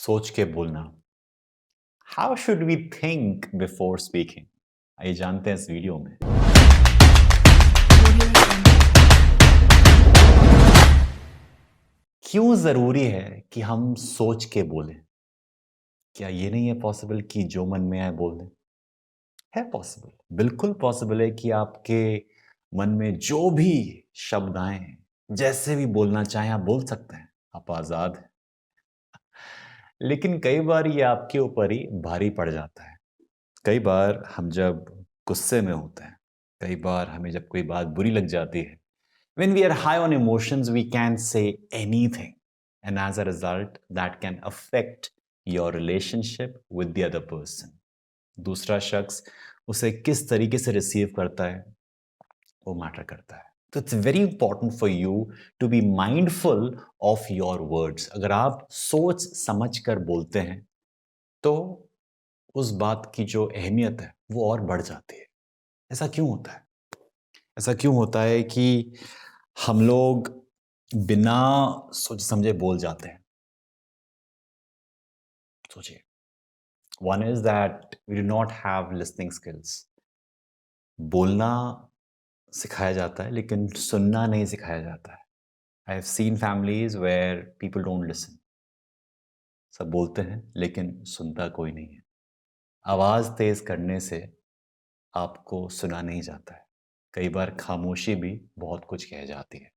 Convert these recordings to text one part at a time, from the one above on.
सोच के बोलना। How should we think before speaking? आइए जानते हैं इस वीडियो में। क्यों जरूरी है कि हम सोच के बोलें? क्या ये नहीं है पॉसिबल कि जो मन में आए बोल दें? है पॉसिबल, बिल्कुल पॉसिबल है कि आपके मन में जो भी शब्द आए, जैसे भी बोलना चाहें आप बोल सकते हैं, आप आजाद हैं। लेकिन कई बार ये आपके ऊपर ही भारी पड़ जाता है। कई बार हम जब गुस्से में होते हैं, कई बार हमें जब कोई बात बुरी लग जाती है, when we are high on emotions we can say anything, and as a result that can affect your relationship with the other person. दूसरा शख्स उसे किस तरीके से रिसीव करता है वो मैटर करता है। तो it's very important for you to be mindful of your words. अगर आप सोच समझ कर बोलते हैं तो उस बात की जो अहमियत है वो और बढ़ जाती है। ऐसा क्यों होता है? ऐसा क्यों होता है कि हम लोग बिना सोच समझे बोल जाते हैं? सोचिए। One is that we do not have listening skills. बोलना सिखाया जाता है लेकिन सुनना नहीं सिखाया जाता है। I have seen families where people don't listen. सब बोलते हैं लेकिन सुनता कोई नहीं है। आवाज तेज करने से आपको सुना नहीं जाता है। कई बार खामोशी भी बहुत कुछ कह जाती है।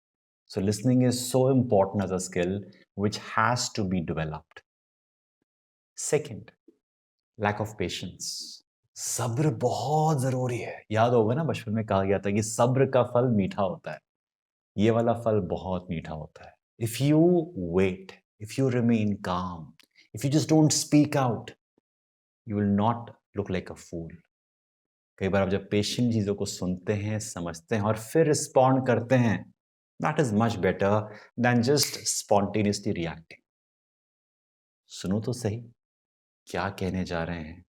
So listening is so important as a skill which has to be developed. Second, lack of patience. सब्र बहुत जरूरी है। याद होगा ना, बचपन में कहा गया था कि सब्र का फल मीठा होता है। ये वाला फल बहुत मीठा होता है। If you wait, if you remain calm, if you just don't speak out, you will not look like a fool. कई बार आप जब पेशेंट चीजों को सुनते हैं, समझते हैं और फिर रिस्पॉन्ड करते हैं, that is much better than just spontaneously reacting. सुनो तो सही, क्या कहने जा रहे हैं,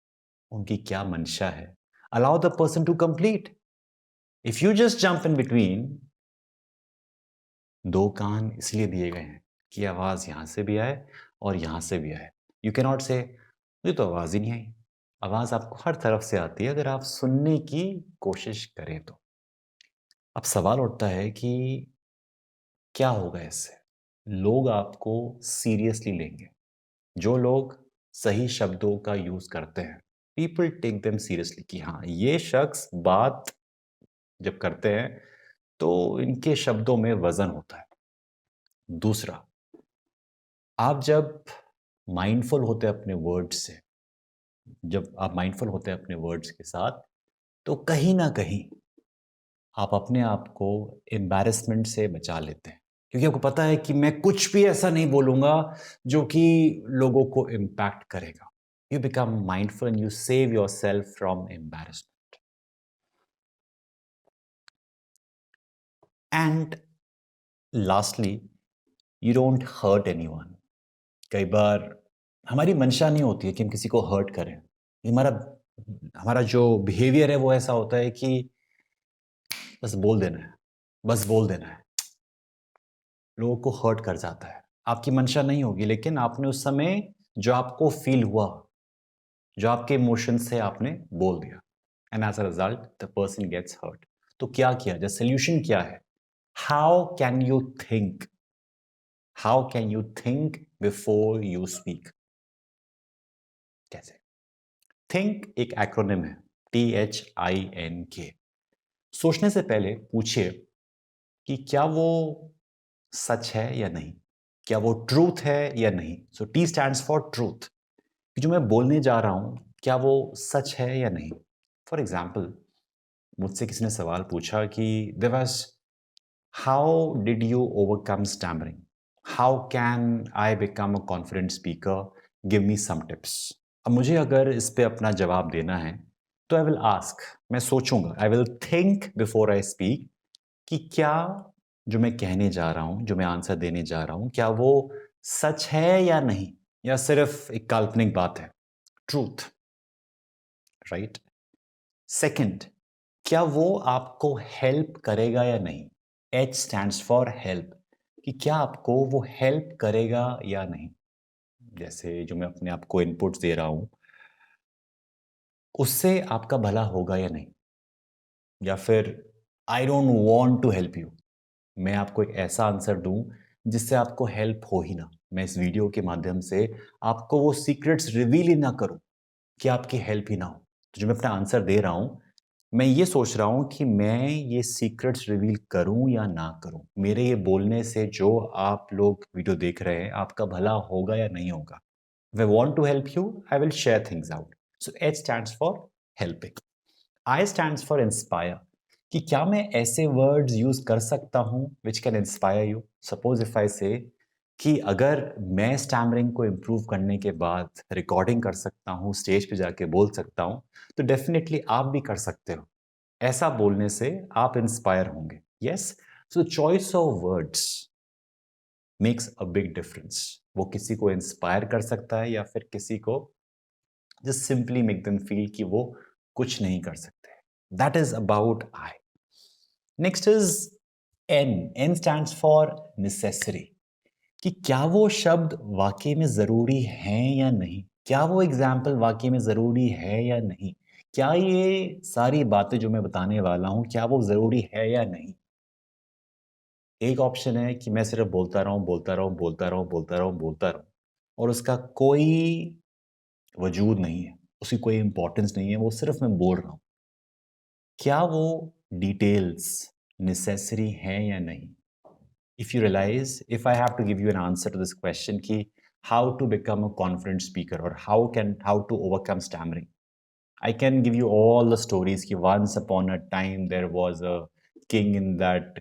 उनकी क्या मंशा है। Allow the person to complete. If you just jump in between, दो कान इसलिए दिए गए हैं कि आवाज यहां से भी आए और यहां से भी आए। यू कैन नॉट से मुझे तो आवाज ही नहीं आई। आवाज आपको हर तरफ से आती है अगर आप सुनने की कोशिश करें तो। अब सवाल उठता है कि क्या होगा इससे? लोग आपको सीरियसली लेंगे। जो लोग सही शब्दों का यूज करते हैं, पीपल टेक देम सीरियसली कि हाँ, ये शख्स बात जब करते हैं तो इनके शब्दों में वजन होता है। दूसरा, आप जब माइंडफुल होते हैं अपने वर्ड्स से, जब आप माइंडफुल होते हैं अपने वर्ड्स के साथ, तो कहीं ना कहीं आप अपने आप को एम्बैरेसमेंट से बचा लेते हैं, क्योंकि आपको पता है कि मैं कुछ भी ऐसा नहीं बोलूंगा जो कि लोगों को इम्पैक्ट करेगा। You become mindful and you save yourself from embarrassment. And lastly, you don't hurt anyone. कई बार हमारी मंशा नहीं होती है कि हम किसी को हर्ट करें। हमारा हमारा जो बिहेवियर है वो ऐसा होता है कि बस बोल देना है, बस बोल देना है। लोगों को हर्ट कर जाता है। आपकी मंशा नहीं होगी लेकिन आपने उस समय जो आपको फील हुआ, जो आपके इमोशन से आपने बोल दिया, and as a result the person gets hurt. तो क्या किया जाए? सोल्यूशन क्या है? How can you think? How can you think before you speak? कैसे? थिंक एक एक्रोनिम है, THINK। सोचने से पहले पूछिए कि क्या वो सच है या नहीं, क्या वो ट्रूथ है या नहीं। सो T स्टैंड्स फॉर ट्रूथ, कि जो मैं बोलने जा रहा हूं क्या वो सच है या नहीं। फॉर एग्जाम्पल, मुझसे किसी ने सवाल पूछा कि Devas, how did you overcome stammering? How can I become a confident speaker? Give me some tips. अब मुझे अगर इस पे अपना जवाब देना है तो आई विल आस्क, मैं सोचूंगा, I will think before I speak, कि क्या जो मैं कहने जा रहा हूं, जो मैं आंसर देने जा रहा हूं, क्या वो सच है या नहीं, या सिर्फ एक काल्पनिक बात है, ट्रूथ, राइट। सेकंड, क्या वो आपको हेल्प करेगा या नहीं? H स्टैंड्स फॉर हेल्प, कि क्या आपको वो हेल्प करेगा या नहीं। जैसे जो मैं अपने आप को इनपुट्स दे रहा हूँ, उससे आपका भला होगा या नहीं? या फिर I don't want to help you, मैं आपको एक ऐसा आंसर दूं जिससे आपको हेल्प हो ही ना। मैं इस वीडियो के माध्यम से आपको वो सीक्रेट्स रिवील ही ना करूं कि आपकी हेल्प ही ना हो। तो जो मैं अपना आंसर दे रहा हूं, मैं ये सोच रहा हूं कि मैं ये सीक्रेट्स रिवील करूं या ना करूं। मेरे ये बोलने से जो आप लोग वीडियो देख रहे हैं, आपका भला होगा या नहीं होगा। If I want to help you, I will share things out. So H stands for helping. I stands for inspire. कि क्या मैं ऐसे वर्ड्स यूज कर सकता हूं which can inspire you. Suppose if I से कि अगर मैं स्टैमरिंग को इम्प्रूव करने के बाद रिकॉर्डिंग कर सकता हूं, स्टेज पे जाके बोल सकता हूं, तो डेफिनेटली आप भी कर सकते हो। ऐसा बोलने से आप इंस्पायर होंगे। Yes, so choice of words makes a big difference. वो किसी को इंस्पायर कर सकता है या फिर किसी को just simply make them feel कि वो कुछ नहीं कर सकते। That is about I. Next is N. N stands for necessary. कि क्या वो शब्द वाकई में जरूरी हैं या नहीं, क्या वो एग्जाम्पल वाकई में जरूरी है या नहीं, क्या ये सारी बातें जो मैं बताने वाला हूं क्या वो जरूरी है या नहीं। एक ऑप्शन है कि मैं सिर्फ बोलता रहूं, बोलता रहूं, बोलता रहूं, बोलता रहूं, बोलता रहूं, और उसका कोई वजूद नहीं है, उसकी कोई इंपॉर्टेंस नहीं है, वो सिर्फ मैं बोल रहा हूं। क्या वो डिटेल्स नेसेसरी हैं या नहीं? If you realize, if I have to give you an answer to this question, ki how to become a confident speaker or how to overcome stammering, I can give you all the stories ki once upon a time there was a king in that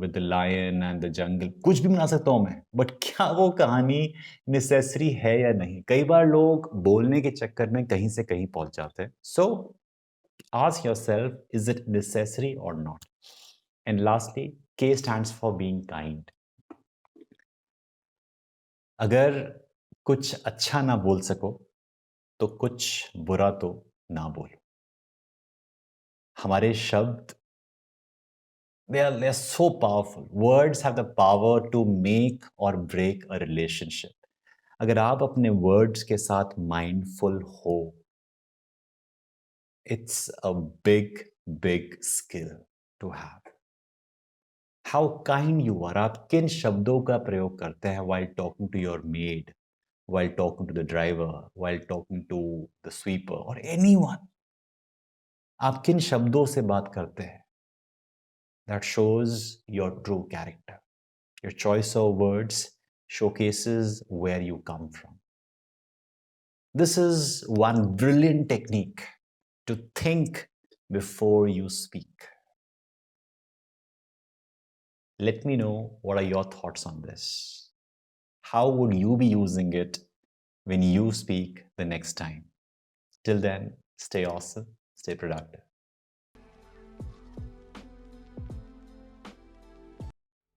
with the lion and the jungle, कुछ भी बना सकता हूँ मैं, but क्या वो कहानी necessary है या नहीं? कई बार लोग बोलने के चक्कर में कहीं से कहीं पहुंच जाते हैं। So ask yourself, is it necessary or not? And lastly, K stands for being kind. अगर कुछ अच्छा ना बोल सको तो कुछ बुरा तो ना बोलो। हमारे शब्द, they are so powerful. Words have the power to make or break a relationship. अगर आप अपने वर्ड्स के साथ माइंडफुल हो, it's a big skill to have. How kind you are. आप किन शब्दों का प्रयोग करते हैं while talking to your maid, while talking to the driver, while talking to the sweeper or anyone. आप किन शब्दों से बात करते हैं? That shows your true character. Your choice of words showcases where you come from. This is one brilliant technique to think before you speak. Let me know what are your thoughts on this. How would you be using it when you speak the next time? Till then, stay awesome, stay productive.